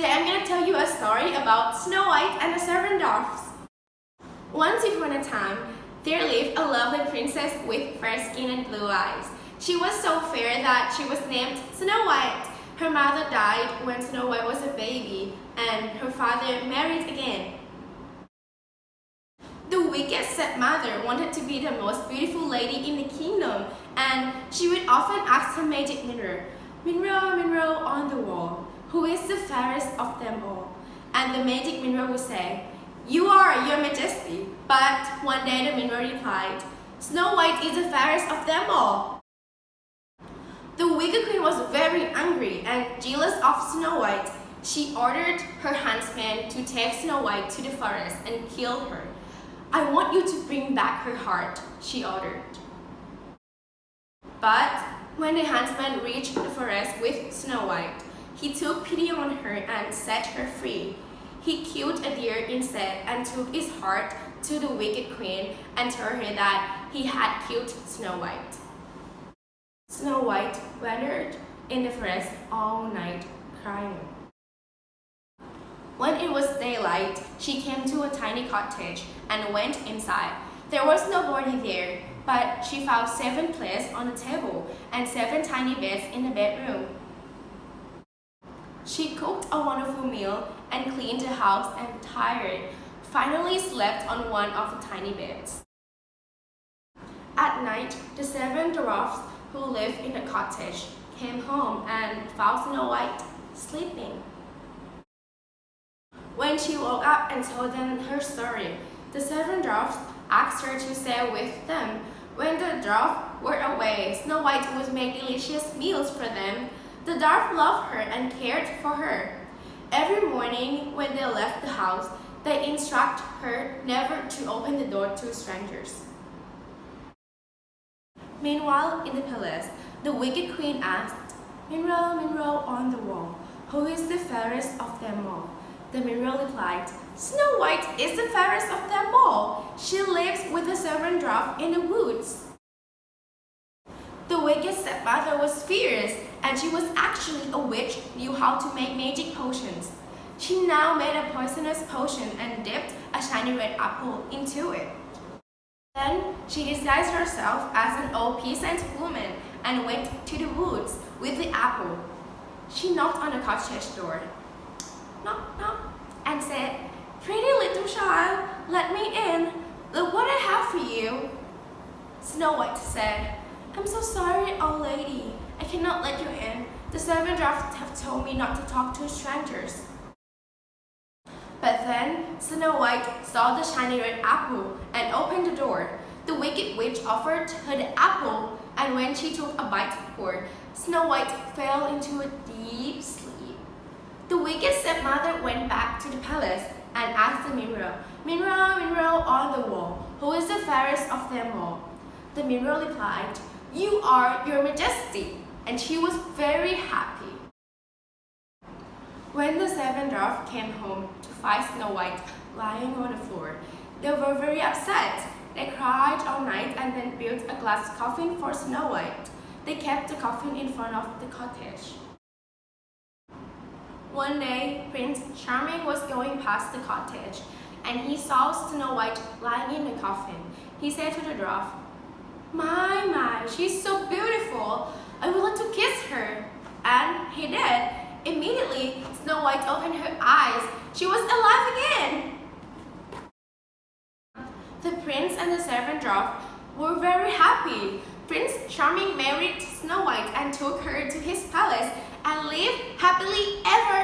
Today I'm going to tell you a story about Snow White and the 7 Dwarfs. Once upon a time, there lived a lovely princess with fair skin and blue eyes. She was so fair that she was named Snow White. Her mother died when Snow White was a baby, and her father married again. The wicked stepmother wanted to be the most beautiful lady in the kingdom, and she would often ask her magic mirror, "Mirror, mirror on the wall, who is the fairest of them all?" And the magic mirror would say, "You are, your majesty." But one day the mirror replied, "Snow White is the fairest of them all." The wicked queen was very angry and jealous of Snow White. She ordered her huntsman to take Snow White to the forest and kill her. "I want you to bring back her heart," she ordered. But when the huntsman reached the forest with Snow White, he took pity on her and set her free. He killed a deer instead and took its heart to the wicked queen and told her that he had killed Snow White. Snow White wandered in the forest all night, crying. When it was daylight, she came to a tiny cottage and went inside. There was nobody there, but she found 7 plates on the table and 7 tiny beds in the bedroom. She cooked a wonderful meal and cleaned the house and, tired, finally slept on one of the tiny beds. At night, the 7 dwarfs who lived in the cottage came home and found Snow White sleeping. When she woke up and told them her story, the 7 dwarfs asked her to stay with them. When the dwarfs were away, Snow White would make delicious meals for them. The dwarfs loved her and cared for her. Every morning when they left the house, they instruct her never to open the door to strangers. Meanwhile, in the palace, the wicked queen asked, "Mirror, mirror on the wall, who is the fairest of them all?" The mirror replied, "Snow White is the fairest of them all. She lives with the 7 dwarfs in the woods." The wicked stepmother was fierce, and she was actually a witch who knew how to make magic potions. She now made a poisonous potion and dipped a shiny red apple into it. Then she disguised herself as an old peasant woman and went to the woods with the apple. She knocked on the cottage door. Knock, knock, and said, "Pretty little child, let me in. Look what I have for you." Snow White said, "I'm so sorry, old lady. I cannot let you in. The 7 dwarfs have told me not to talk to strangers." But then Snow White saw the shiny red apple and opened the door. The wicked witch offered her the apple, and when she took a bite for, Snow White fell into a deep sleep. The wicked stepmother went back to the palace and asked the mirror, "Mirror, mirror on the wall, who is the fairest of them all?" The mirror replied, "You are, your majesty," and she was very happy. When the 7 dwarfs came home to find Snow White lying on the floor, they were very upset. They cried all night and then built a glass coffin for Snow White. They kept the coffin in front of the cottage. One day, Prince Charming was going past the cottage, and he saw Snow White lying in the coffin. He said to the dwarf, My, she's so beautiful. I would like to kiss her." And he did. Immediately, Snow White opened her eyes. She was alive again. The prince and the 7 dwarfs were very happy. Prince Charming married Snow White and took her to his palace and lived happily ever